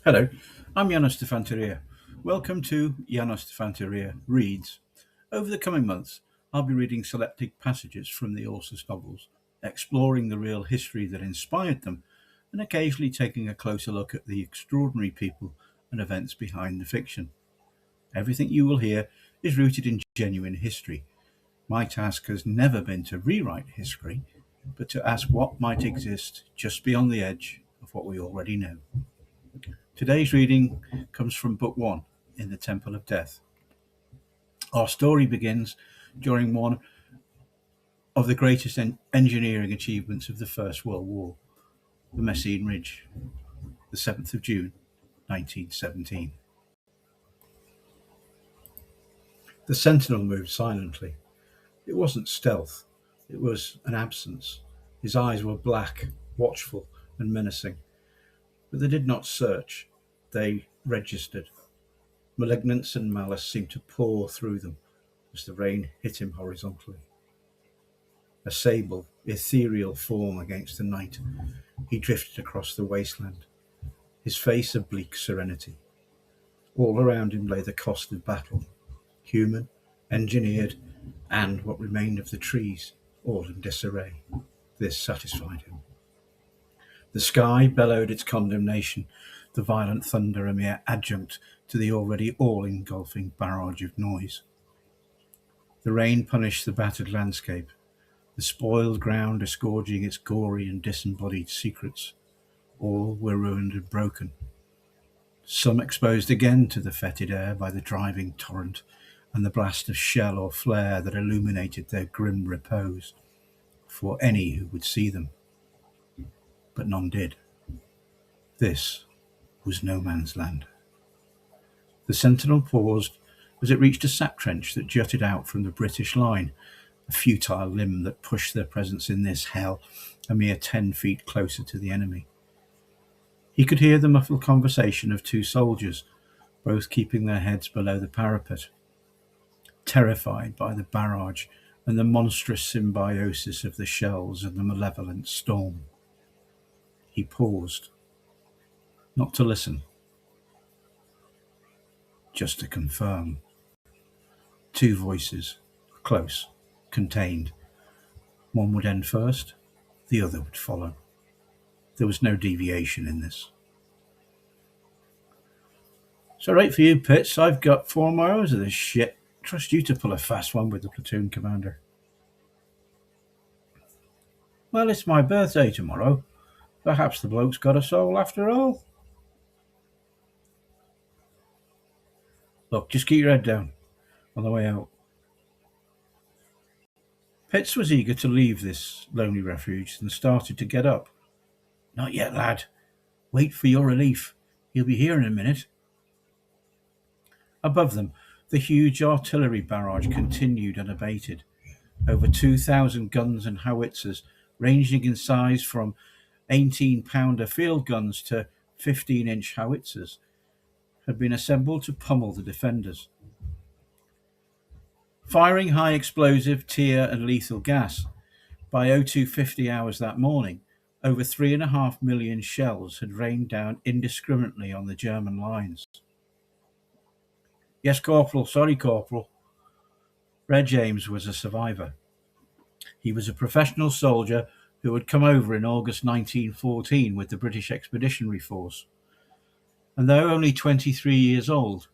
Hello, I'm Janos Di-Fanteria. Welcome to Janos Di-Fanteria Reads. Over the coming months, I'll be reading selected passages from the ORSUS novels, exploring the real history that inspired them, and occasionally taking a closer look at the extraordinary people and events behind the fiction. Everything you will hear is rooted in genuine history. My task has never been to rewrite history, but to ask what might exist just beyond the edge of what we already know. Today's reading comes from Book 1 in the Temple of Death. Our story begins during one of the greatest engineering achievements of the First World War, the Messines Ridge, the 7th of June, 1917. The sentinel moved silently. It wasn't stealth, it was an absence. His eyes were black, watchful, and menacing. But they did not search, they registered. Malignance and malice seemed to pour through them as the rain hit him horizontally. A sable, ethereal form against the night, he drifted across the wasteland, his face a bleak serenity. All around him lay the cost of battle, human, engineered, and what remained of the trees, all in disarray. This satisfied him. The sky bellowed its condemnation, the violent thunder a mere adjunct to the already all-engulfing barrage of noise. The rain punished the battered landscape, the spoiled ground disgorging its gory and disembodied secrets. All were ruined and broken, some exposed again to the fetid air by the driving torrent and the blast of shell or flare that illuminated their grim repose, for any who would see them. But none did. This was no man's land. The sentinel paused as it reached a sap trench that jutted out from the British line, a futile limb that pushed their presence in this hell a mere 10 feet closer to the enemy. He could hear the muffled conversation of two soldiers, both keeping their heads below the parapet, terrified by the barrage and the monstrous symbiosis of the shells and the malevolent storm. He paused, not to listen, just to confirm. Two voices, close, contained. One would end first, the other would follow. There was no deviation in this. "So right for you, Pitts. I've got 4 more hours of this shit. Trust you to pull a fast one with the platoon commander." "Well, it's my birthday tomorrow. Perhaps the bloke's got a soul after all." "Look, just keep your head down on the way out." Pitts was eager to leave this lonely refuge and started to get up. "Not yet, lad. Wait for your relief. He'll be here in a minute." Above them, the huge artillery barrage continued unabated. Over 2,000 guns and howitzers, ranging in size from 18-pounder field guns to 15-inch howitzers, had been assembled to pummel the defenders. Firing high explosive, tear and lethal gas, by 0250 hours that morning, over 3.5 million shells had rained down indiscriminately on the German lines. "Yes, Corporal. Sorry, Corporal." Red James was a survivor. He was a professional soldier who had come over in August 1914 with the British Expeditionary Force. And though only 23 years old,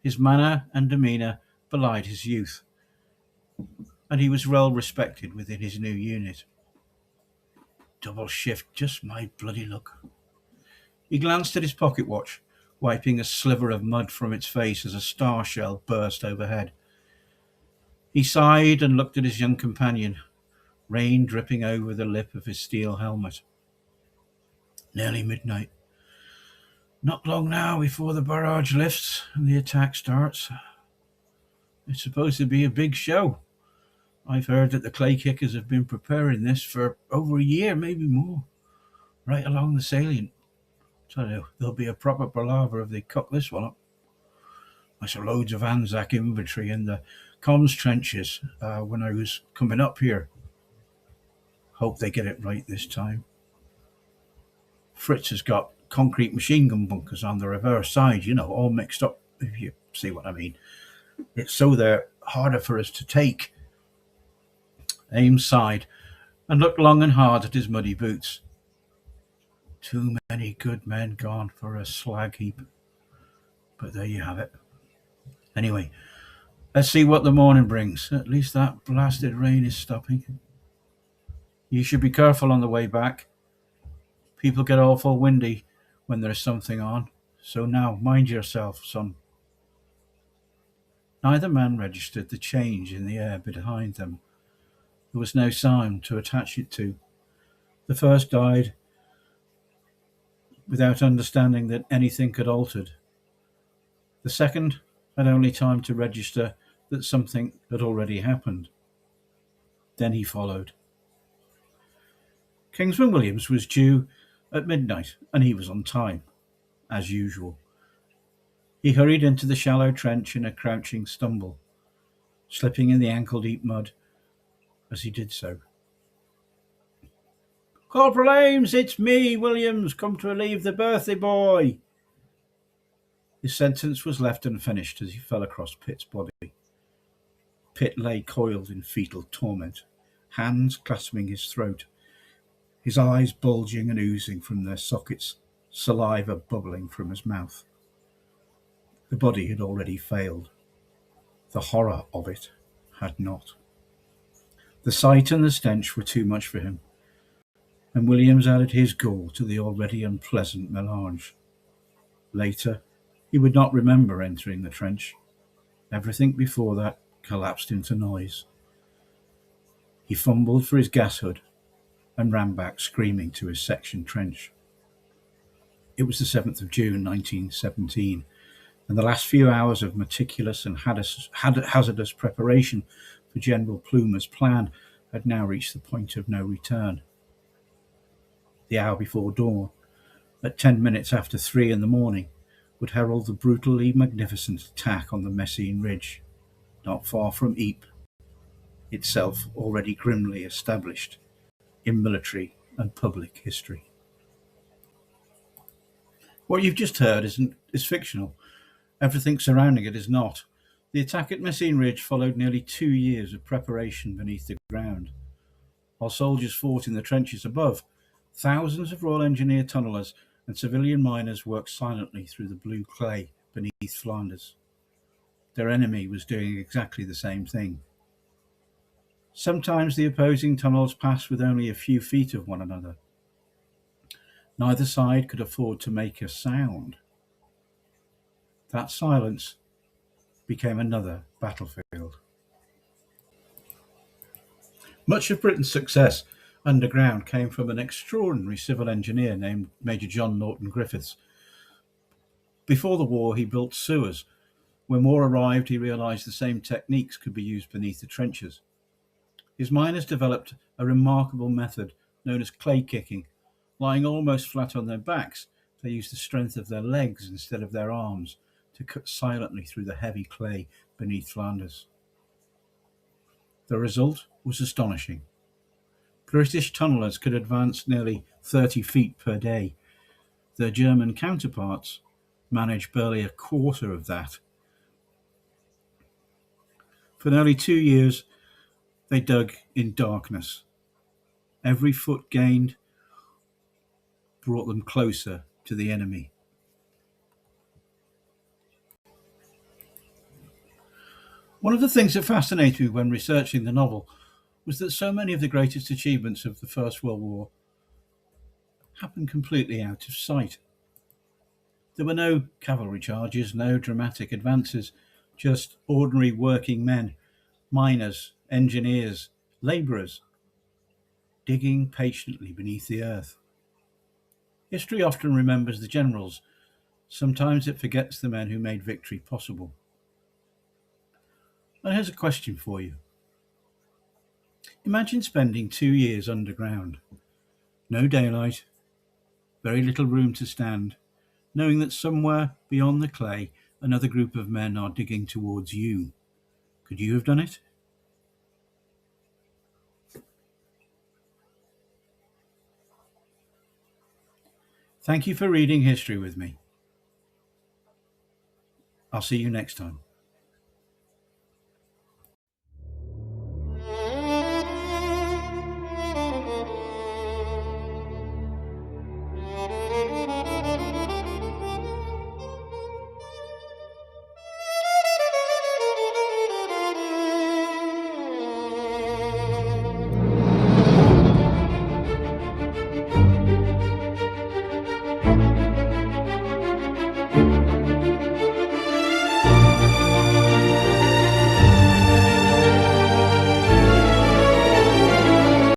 his manner and demeanour belied his youth, and he was well respected within his new unit. Double shift, just my bloody luck. He glanced at his pocket watch, wiping a sliver of mud from its face as a star shell burst overhead. He sighed and looked at his young companion, rain dripping over the lip of his steel helmet. Nearly midnight. Not long now before the barrage lifts and the attack starts. It's supposed to be a big show. I've heard that the clay kickers have been preparing this for over a year, maybe more, right along the salient. So there'll be a proper palaver if they cook this one up. I saw loads of Anzac infantry in the comms trenches when I was coming up here. Hope they get it right this time. Fritz has got concrete machine gun bunkers on the reverse side, all mixed up, if you see what I mean. It's so they're harder for us to take. Ames sighed and looked long and hard at his muddy boots. Too many good men gone for a slag heap. But there you have it. Anyway, let's see what the morning brings. At least that blasted rain is stopping. You should be careful on the way back. People get awful windy when there's something on. So now, mind yourself, son. Neither man registered the change in the air behind them. There was no sound to attach it to. The first died without understanding that anything had altered. The second had only time to register that something had already happened. Then he followed. Kingsman Williams was due at midnight, and he was on time, as usual. He hurried into the shallow trench in a crouching stumble, slipping in the ankle-deep mud as he did so. "Corporal Ames, it's me, Williams, come to relieve the birthday boy." His sentence was left unfinished as he fell across Pitt's body. Pitt lay coiled in fetal torment, hands clasping his throat, his eyes bulging and oozing from their sockets, saliva bubbling from his mouth. The body had already failed. The horror of it had not. The sight and the stench were too much for him, and Williams added his gall to the already unpleasant melange. Later, he would not remember entering the trench. Everything before that collapsed into noise. He fumbled for his gas hood and ran back screaming to his section trench. It was the 7th of June 1917, and the last few hours of meticulous and hazardous preparation for General Plumer's plan had now reached the point of no return. The hour before dawn, at 10 minutes after 3 in the morning, would herald the brutally magnificent attack on the Messines Ridge, not far from Ypres, itself already grimly established in military and public history. What you've just heard is fictional. Everything surrounding it is not. The attack at Messines Ridge followed nearly 2 years of preparation beneath the ground. While soldiers fought in the trenches above, thousands of Royal Engineer tunnellers and civilian miners worked silently through the blue clay beneath Flanders. Their enemy was doing exactly the same thing. Sometimes the opposing tunnels passed with only a few feet of one another. Neither side could afford to make a sound. That silence became another battlefield. Much of Britain's success underground came from an extraordinary civil engineer named Major John Norton Griffiths. Before the war, he built sewers. When war arrived, he realised the same techniques could be used beneath the trenches. His miners developed a remarkable method known as clay kicking. Lying almost flat on their backs, they used the strength of their legs instead of their arms to cut silently through the heavy clay beneath Flanders. The result was astonishing. British tunnellers could advance nearly 30 feet per day. Their German counterparts managed barely a quarter of that. For nearly 2 years, they dug in darkness. Every foot gained brought them closer to the enemy. One of the things that fascinated me when researching the novel was that so many of the greatest achievements of the First World War happened completely out of sight. There were no cavalry charges, no dramatic advances, just ordinary working men, miners, engineers, labourers, digging patiently beneath the earth. History often remembers the generals. Sometimes it forgets the men who made victory possible. And here's a question for you. Imagine spending 2 years underground. No daylight, very little room to stand, knowing that somewhere beyond the clay another group of men are digging towards you. Could you have done it? Thank you for reading history with me. I'll see you next time.